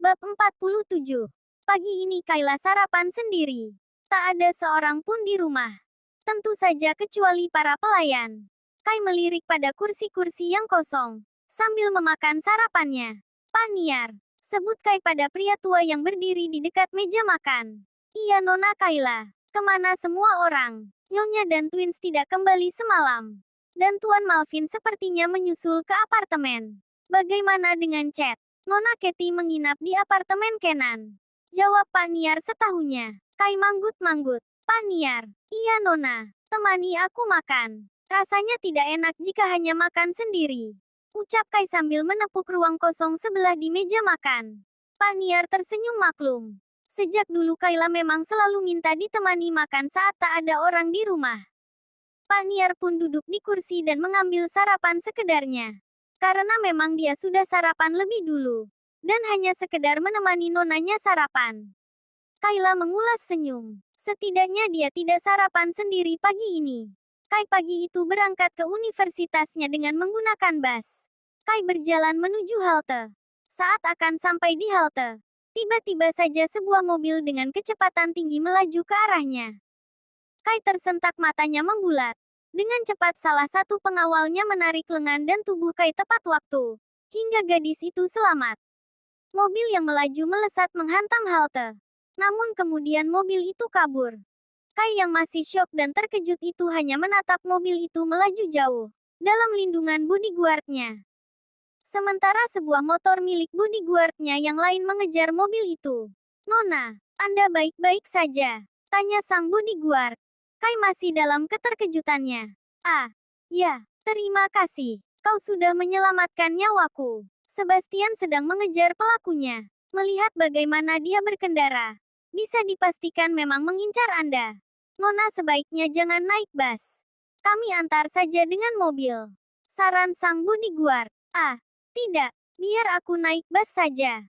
Bab 47. Pagi ini Kayla sarapan sendiri. Tak ada seorang pun di rumah. Tentu saja kecuali para pelayan. Kai melirik pada kursi-kursi yang kosong, sambil memakan sarapannya. Paniar, sebut Kai pada pria tua yang berdiri di dekat meja makan. Iya Nona Kayla, kemana semua orang? Nyonya dan Twins tidak kembali semalam. Dan Tuan Malvin sepertinya menyusul ke apartemen. Bagaimana dengan Chet? Nona Katie menginap di apartemen Kenan. Jawab Pak Niar setahunya. Kai manggut-manggut. Pak Niar, iya Nona, temani aku makan. Rasanya tidak enak jika hanya makan sendiri. Ucap Kai sambil menepuk ruang kosong sebelah di meja makan. Pak Niar tersenyum maklum. Sejak dulu Kayla memang selalu minta ditemani makan saat tak ada orang di rumah. Pak Niar pun duduk di kursi dan mengambil sarapan sekedarnya. Karena memang dia sudah sarapan lebih dulu. Dan hanya sekedar menemani nonanya sarapan. Kayla mengulas senyum. Setidaknya dia tidak sarapan sendiri pagi ini. Kai pagi itu berangkat ke universitasnya dengan menggunakan bus. Kai berjalan menuju halte. Saat akan sampai di halte, tiba-tiba saja sebuah mobil dengan kecepatan tinggi melaju ke arahnya. Kai tersentak, matanya membulat. Dengan cepat salah satu pengawalnya menarik lengan dan tubuh Kai tepat waktu. Hingga gadis itu selamat. Mobil yang melaju melesat menghantam halte. Namun kemudian mobil itu kabur. Kai yang masih syok dan terkejut itu hanya menatap mobil itu melaju jauh. Dalam lindungan bodyguard-nya. Sementara sebuah motor milik bodyguard-nya yang lain mengejar mobil itu. Nona, Anda baik-baik saja? Tanya sang bodyguard. Kai masih dalam keterkejutannya. Ah, ya, terima kasih. Kau sudah menyelamatkan nyawaku. Sebastian sedang mengejar pelakunya. Melihat bagaimana dia berkendara, bisa dipastikan memang mengincar Anda. Nona sebaiknya jangan naik bus. Kami antar saja dengan mobil. Saran sang bodyguard. Ah, tidak. Biar aku naik bus saja.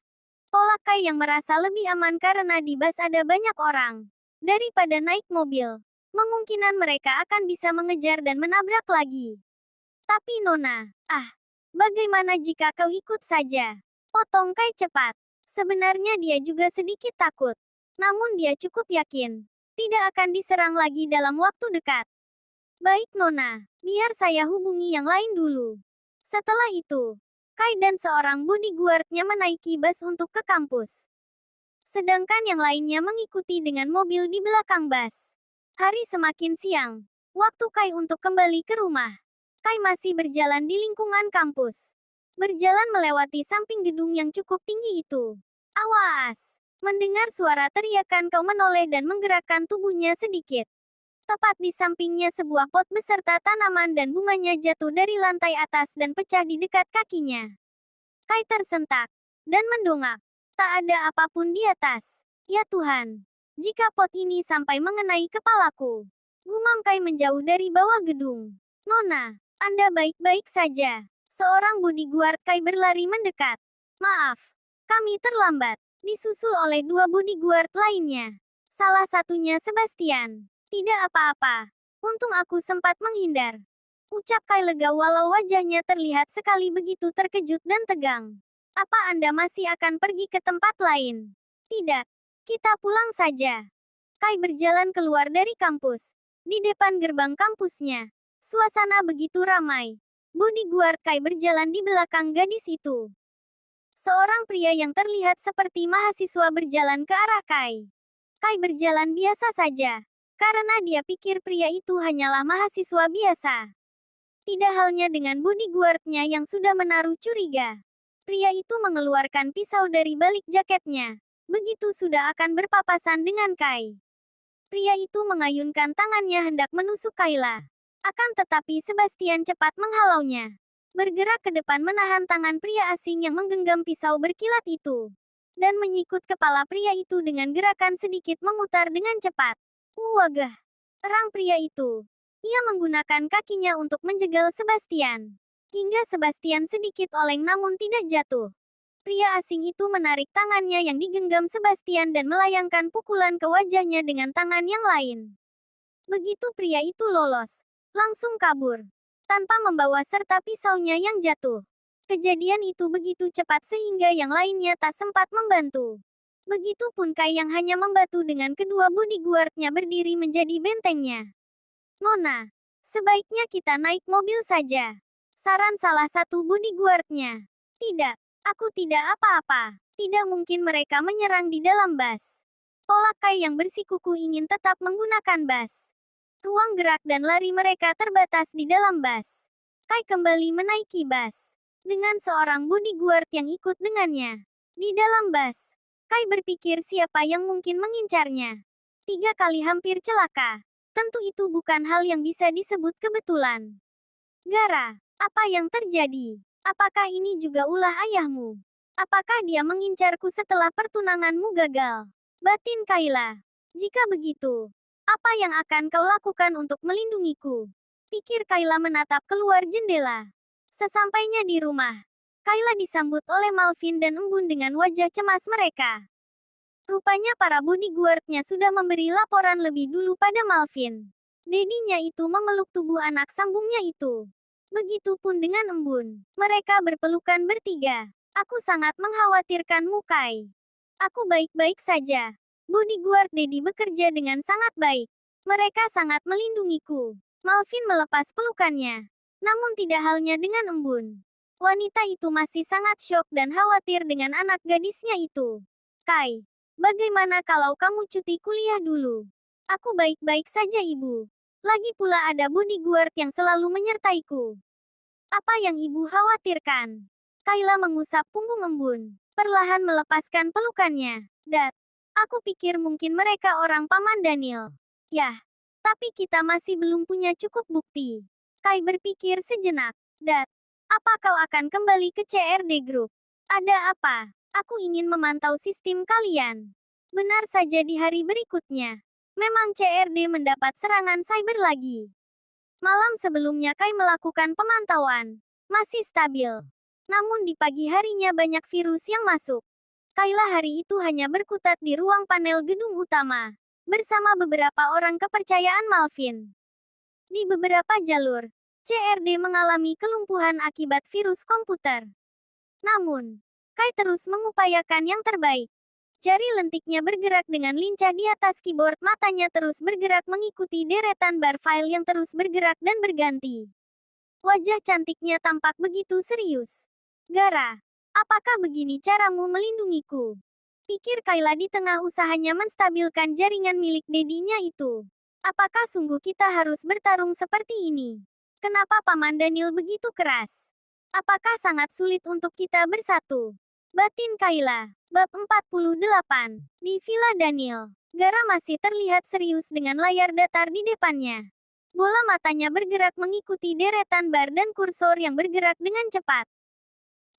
Tolak Kai yang merasa lebih aman karena di bus ada banyak orang. Daripada naik mobil. Kemungkinan mereka akan bisa mengejar dan menabrak lagi. Tapi Nona, bagaimana jika kau ikut saja? Potong Kai cepat. Sebenarnya dia juga sedikit takut. Namun dia cukup yakin. Tidak akan diserang lagi dalam waktu dekat. Baik Nona, biar saya hubungi yang lain dulu. Setelah itu, Kai dan seorang bodyguard-nya menaiki bus untuk ke kampus. Sedangkan yang lainnya mengikuti dengan mobil di belakang bus. Hari semakin siang. Waktu Kai untuk kembali ke rumah. Kai masih berjalan di lingkungan kampus. Berjalan melewati samping gedung yang cukup tinggi itu. Awas! Mendengar suara teriakan Kau menoleh dan menggerakkan tubuhnya sedikit. Tepat di sampingnya sebuah pot beserta tanaman dan bunganya jatuh dari lantai atas dan pecah di dekat kakinya. Kai tersentak. Dan mendongak. Tak ada apapun di atas. Ya Tuhan! Jika pot ini sampai mengenai kepalaku. Gumam Kai menjauh dari bawah gedung. Nona, Anda baik-baik saja? Seorang bodyguard Kai berlari mendekat. Maaf, kami terlambat. Disusul oleh dua bodyguard lainnya. Salah satunya Sebastian. Tidak apa-apa. Untung aku sempat menghindar. Ucap Kai lega walau wajahnya terlihat sekali begitu terkejut dan tegang. Apa Anda masih akan pergi ke tempat lain? Tidak. Kita pulang saja. Kai berjalan keluar dari kampus. Di depan gerbang kampusnya, suasana begitu ramai. Bodyguard Kai berjalan di belakang gadis itu. Seorang pria yang terlihat seperti mahasiswa berjalan ke arah Kai. Kai berjalan biasa saja. Karena dia pikir pria itu hanyalah mahasiswa biasa. Tidak halnya dengan bodyguard-nya yang sudah menaruh curiga. Pria itu mengeluarkan pisau dari balik jaketnya. Begitu sudah akan berpapasan dengan Kai. Pria itu mengayunkan tangannya hendak menusuk Kayla. Akan tetapi Sebastian cepat menghalaunya. Bergerak ke depan menahan tangan pria asing yang menggenggam pisau berkilat itu. Dan menyikut kepala pria itu dengan gerakan sedikit memutar dengan cepat. Wagah! Terang pria itu. Ia menggunakan kakinya untuk menjegal Sebastian. Hingga Sebastian sedikit oleng namun tidak jatuh. Pria asing itu menarik tangannya yang digenggam Sebastian dan melayangkan pukulan ke wajahnya dengan tangan yang lain. Begitu pria itu lolos, langsung kabur. Tanpa membawa serta pisaunya yang jatuh. Kejadian itu begitu cepat sehingga yang lainnya tak sempat membantu. Begitupun Kai yang hanya membantu dengan kedua bodyguardnya berdiri menjadi bentengnya. Nona, sebaiknya kita naik mobil saja. Saran salah satu bodyguardnya. Tidak, aku tidak apa-apa. Tidak mungkin mereka menyerang di dalam bus. Tolak Kai yang bersikukuh ingin tetap menggunakan bus. Ruang gerak dan lari mereka terbatas di dalam bus. Kai kembali menaiki bus. Dengan seorang bodyguard yang ikut dengannya. Di dalam bus, Kai berpikir siapa yang mungkin mengincarnya. 3 kali hampir celaka. Tentu itu bukan hal yang bisa disebut kebetulan. Gara, apa yang terjadi? Apakah ini juga ulah ayahmu? Apakah dia mengincarku setelah pertunanganmu gagal? Batin Kayla. Jika begitu, apa yang akan kau lakukan untuk melindungiku? Pikir Kayla menatap keluar jendela. Sesampainya di rumah, Kayla disambut oleh Malvin dan Embun dengan wajah cemas mereka. Rupanya para bodyguardnya sudah memberi laporan lebih dulu pada Malvin. Dedinya itu memeluk tubuh anak sambungnya itu. Begitupun dengan Embun. Mereka berpelukan bertiga. Aku sangat mengkhawatirkanmu, Kai. Aku baik-baik saja. Bodyguard Dedi bekerja dengan sangat baik. Mereka sangat melindungiku. Malvin melepas pelukannya. Namun tidak halnya dengan Embun. Wanita itu masih sangat syok dan khawatir dengan anak gadisnya itu. Kai, bagaimana kalau kamu cuti kuliah dulu? Aku baik-baik saja, Ibu. Lagi pula ada bodyguard yang selalu menyertaiku. Apa yang Ibu khawatirkan? Kayla mengusap punggung Embun. Perlahan melepaskan pelukannya. Dat, aku pikir mungkin mereka orang Paman Daniel. Yah, tapi kita masih belum punya cukup bukti. Kai berpikir sejenak. Dat, apa kau akan kembali ke CRD Group? Ada apa? Aku ingin memantau sistem kalian. Benar saja di hari berikutnya. Memang CRD mendapat serangan cyber lagi. Malam sebelumnya Kai melakukan pemantauan. Masih stabil. Namun di pagi harinya banyak virus yang masuk. Kayla hari itu hanya berkutat di ruang panel gedung utama. Bersama beberapa orang kepercayaan Malvin. Di beberapa jalur, CRD mengalami kelumpuhan akibat virus komputer. Namun, Kai terus mengupayakan yang terbaik. Jari lentiknya bergerak dengan lincah di atas keyboard, matanya terus bergerak mengikuti deretan bar file yang terus bergerak dan berganti. Wajah cantiknya tampak begitu serius. Gara, apakah begini caramu melindungiku? Pikir Kayla di tengah usahanya menstabilkan jaringan milik dedinya itu. Apakah sungguh kita harus bertarung seperti ini? Kenapa Paman Daniel begitu keras? Apakah sangat sulit untuk kita bersatu? Batin Kayla. Bab 48. Di Villa Daniel, Gara masih terlihat serius dengan layar datar di depannya. Bola matanya bergerak mengikuti deretan bar dan kursor yang bergerak dengan cepat.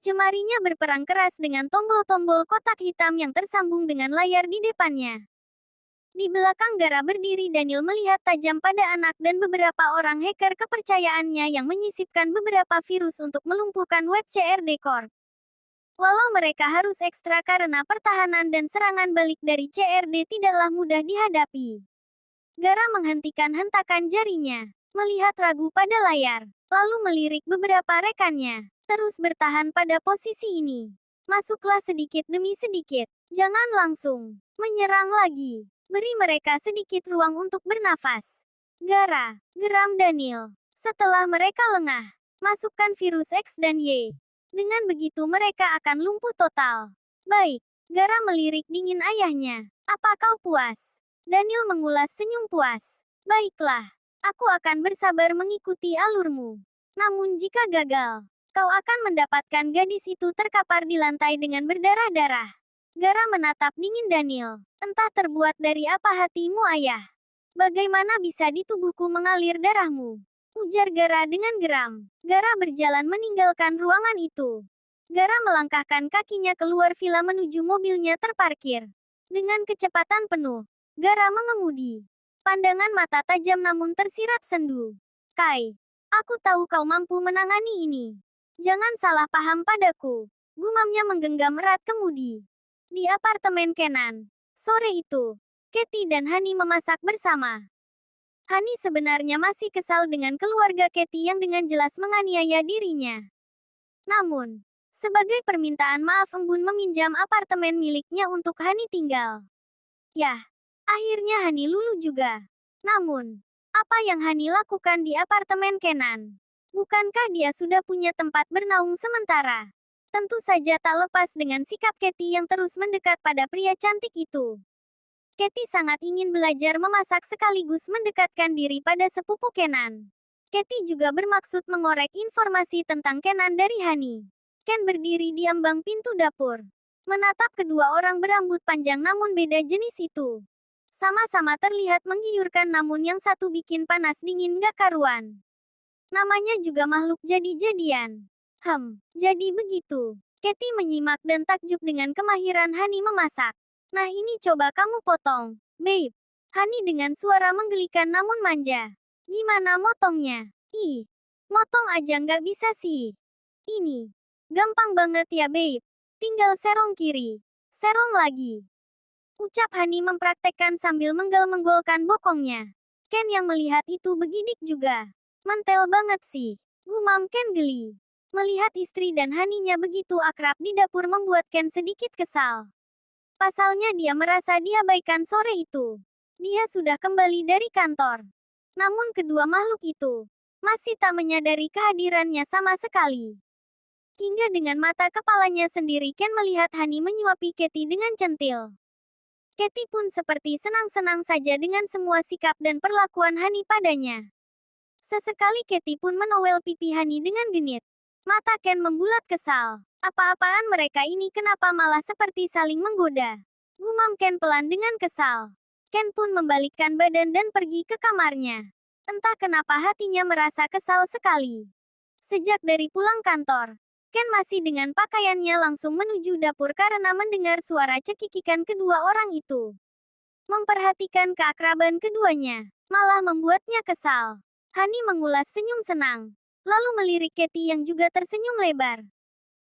Jemarinya berperang keras dengan tombol-tombol kotak hitam yang tersambung dengan layar di depannya. Di belakang Gara berdiri Daniel melihat tajam pada anak dan beberapa orang hacker kepercayaannya yang menyisipkan beberapa virus untuk melumpuhkan web CRD Corp. Walau mereka harus ekstra karena pertahanan dan serangan balik dari CRD tidaklah mudah dihadapi. Gara menghentikan hentakan jarinya, melihat ragu pada layar, lalu melirik beberapa rekannya. Terus bertahan pada posisi ini. Masuklah sedikit demi sedikit. Jangan langsung menyerang lagi. Beri mereka sedikit ruang untuk bernafas. Gara, geram Daniel. Setelah mereka lengah, masukkan virus X dan Y. Dengan begitu mereka akan lumpuh total. Baik, Gara melirik dingin ayahnya. Apa kau puas? Daniel mengulas senyum puas. Baiklah, aku akan bersabar mengikuti alurmu. Namun jika gagal, kau akan mendapatkan gadis itu terkapar di lantai dengan berdarah-darah. Gara menatap dingin Daniel. Entah terbuat dari apa hatimu, ayah. Bagaimana bisa di tubuhku mengalir darahmu? Ujar Gara dengan geram. Gara berjalan meninggalkan ruangan itu. Gara melangkahkan kakinya keluar villa menuju mobilnya terparkir. Dengan kecepatan penuh, Gara mengemudi. Pandangan mata tajam namun tersirat sendu. Kai, aku tahu kau mampu menangani ini. Jangan salah paham padaku. Gumamnya menggenggam erat kemudi. Di apartemen Kenan. Sore itu, Katie dan Hani memasak bersama. Hani sebenarnya masih kesal dengan keluarga Katie yang dengan jelas menganiaya dirinya. Namun, sebagai permintaan maaf Embun meminjam apartemen miliknya untuk Hani tinggal. Yah, akhirnya Hani luluh juga. Namun, apa yang Hani lakukan di apartemen Kenan? Bukankah dia sudah punya tempat bernaung sementara? Tentu saja tak lepas dengan sikap Katie yang terus mendekat pada pria cantik itu. Katie sangat ingin belajar memasak sekaligus mendekatkan diri pada sepupu Kenan. Katie juga bermaksud mengorek informasi tentang Kenan dari Hani. Ken berdiri di ambang pintu dapur. Menatap kedua orang berambut panjang namun beda jenis itu. Sama-sama terlihat menggiurkan namun yang satu bikin panas dingin gak karuan. Namanya juga makhluk jadi-jadian. Jadi begitu. Katie menyimak dan takjub dengan kemahiran Hani memasak. Nah ini coba kamu potong, babe. Hani dengan suara menggelikan namun manja. Gimana motongnya? Ih, motong aja nggak bisa sih. Ini, gampang banget ya babe. Tinggal serong kiri. Serong lagi. Ucap Hani mempraktekkan sambil menggal-menggolkan bokongnya. Ken yang melihat itu begidik juga. Mentel banget sih. Gumam Ken geli. Melihat istri dan Haninya begitu akrab di dapur membuat Ken sedikit kesal. Pasalnya dia merasa diabaikan sore itu. Dia sudah kembali dari kantor. Namun kedua makhluk itu masih tak menyadari kehadirannya sama sekali. Hingga dengan mata kepalanya sendiri Ken melihat Hani menyuapi Katie dengan centil. Katie pun seperti senang-senang saja dengan semua sikap dan perlakuan Hani padanya. Sesekali Katie pun menowel pipi Hani dengan genit. Mata Ken membulat kesal. Apa-apaan mereka ini kenapa malah seperti saling menggoda? Gumam Ken pelan dengan kesal. Ken pun membalikkan badan dan pergi ke kamarnya. Entah kenapa hatinya merasa kesal sekali. Sejak dari pulang kantor, Ken masih dengan pakaiannya langsung menuju dapur karena mendengar suara cekikikan kedua orang itu. Memperhatikan keakraban keduanya, malah membuatnya kesal. Hani mengulas senyum senang, lalu melirik Katie yang juga tersenyum lebar.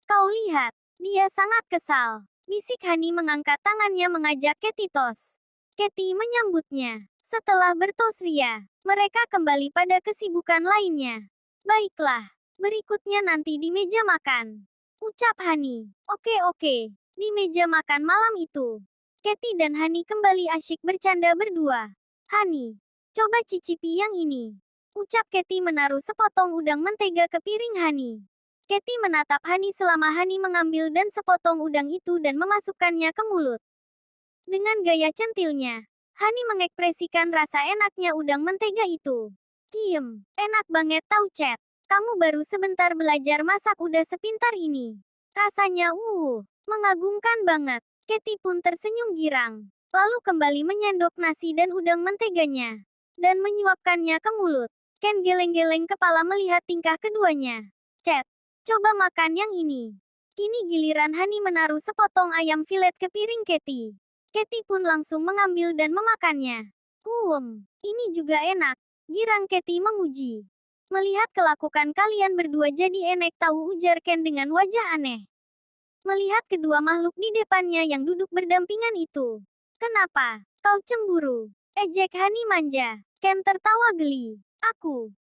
Kau lihat, dia sangat kesal. Bisik Hani mengangkat tangannya mengajak Katie tos. Katie menyambutnya. Setelah bertos ria, mereka kembali pada kesibukan lainnya. Baiklah. Berikutnya nanti di meja makan. Ucap Hani. Oke. Di meja makan malam itu. Katie dan Hani kembali asyik bercanda berdua. Hani, coba cicipi yang ini. Ucap Katie menaruh sepotong udang mentega ke piring Hani. Katie menatap Hani selama Hani mengambil dan sepotong udang itu dan memasukkannya ke mulut. Dengan gaya centilnya, Hani mengekspresikan rasa enaknya udang mentega itu. Enak banget tau Chat. Kamu baru sebentar belajar masak udah sepintar ini. Rasanya mengagumkan banget. Katie pun tersenyum girang. Lalu kembali menyendok nasi dan udang menteganya. Dan menyuapkannya ke mulut. Ken geleng-geleng kepala melihat tingkah keduanya. Chat, coba makan yang ini. Kini giliran Hani menaruh sepotong ayam filet ke piring Katie. Katie pun langsung mengambil dan memakannya. Ini juga enak. Girang Katie memuji. Melihat kelakukan kalian berdua jadi enek tahu ujar Ken dengan wajah aneh. Melihat kedua makhluk di depannya yang duduk berdampingan itu. Kenapa? Kau cemburu? Ejek Hani manja. Ken tertawa geli.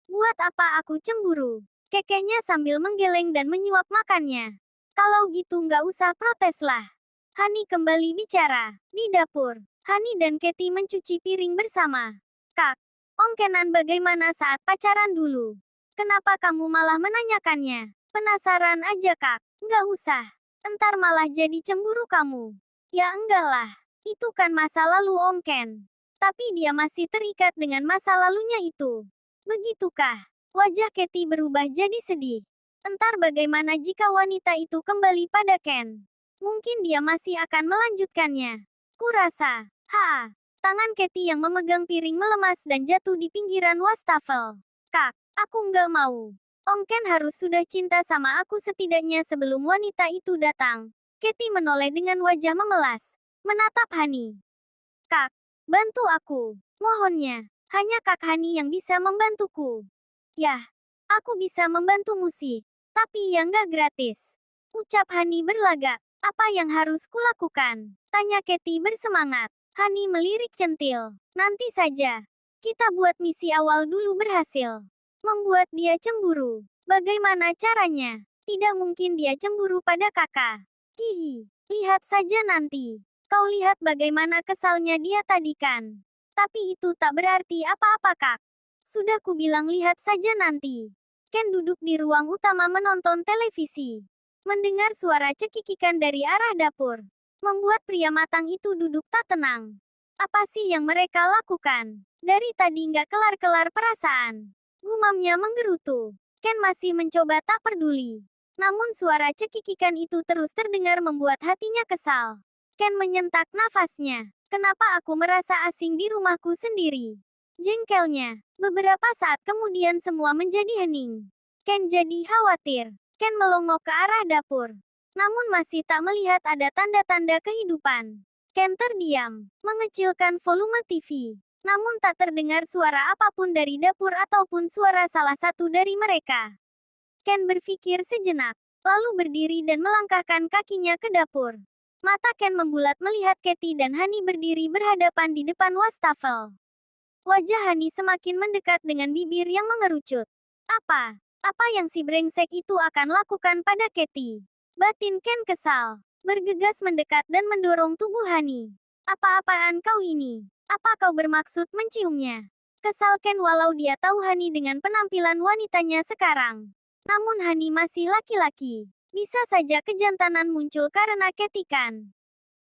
Buat apa aku cemburu? Kekehnya sambil menggeleng dan menyuap makannya. Kalau gitu nggak usah protes lah. Hani kembali bicara. Di dapur, Hani dan Katie mencuci piring bersama. Kak, Om Kenan bagaimana saat pacaran dulu? Kenapa kamu malah menanyakannya? Penasaran aja kak. Nggak usah. Entar malah jadi cemburu kamu. Ya enggak lah. Itu kan masa lalu Om Ken. Tapi dia masih terikat dengan masa lalunya itu. Begitukah? Wajah Katie berubah jadi sedih. Entar bagaimana jika wanita itu kembali pada Ken? Mungkin dia masih akan melanjutkannya. Kurasa. Tangan Katie yang memegang piring melemas dan jatuh di pinggiran wastafel. Kak, aku nggak mau. Om Ken harus sudah cinta sama aku setidaknya sebelum wanita itu datang. Katie menoleh dengan wajah memelas. Menatap Hani. Kak, bantu aku. Mohonnya. Hanya Kak Hani yang bisa membantuku. Yah, aku bisa membantumu sih. Tapi ya nggak gratis. Ucap Hani berlagak. Apa yang harus kulakukan? Tanya Katie bersemangat. Hani melirik centil. Nanti saja. Kita buat misi awal dulu berhasil. Membuat dia cemburu. Bagaimana caranya? Tidak mungkin dia cemburu pada kakak. Hihi, lihat saja nanti. Kau lihat bagaimana kesalnya dia tadi kan. Tapi itu tak berarti apa-apa kak. Sudah kubilang lihat saja nanti. Ken duduk di ruang utama menonton televisi. Mendengar suara cekikikan dari arah dapur. Membuat pria matang itu duduk tak tenang. Apa sih yang mereka lakukan? Dari tadi nggak kelar-kelar perasaan. Gumamnya menggerutu. Ken masih mencoba tak peduli. Namun suara cekikikan itu terus terdengar membuat hatinya kesal. Ken menyentak nafasnya. Kenapa aku merasa asing di rumahku sendiri? Jengkelnya. Beberapa saat kemudian semua menjadi hening. Ken jadi khawatir. Ken melongok ke arah dapur. Namun masih tak melihat ada tanda-tanda kehidupan. Ken terdiam, mengecilkan volume TV. Namun tak terdengar suara apapun dari dapur ataupun suara salah satu dari mereka. Ken berpikir sejenak, lalu berdiri dan melangkahkan kakinya ke dapur. Mata Ken membulat melihat Katie dan Hani berdiri berhadapan di depan wastafel. Wajah Hani semakin mendekat dengan bibir yang mengerucut. Apa? Apa yang si brengsek itu akan lakukan pada Katie? Batin Ken kesal. Bergegas mendekat dan mendorong tubuh Hani. Apa-apaan kau ini? Apa kau bermaksud menciumnya? Kesal Ken walau dia tahu Hani dengan penampilan wanitanya sekarang. Namun Hani masih laki-laki. Bisa saja kejantanan muncul karena Katie kan.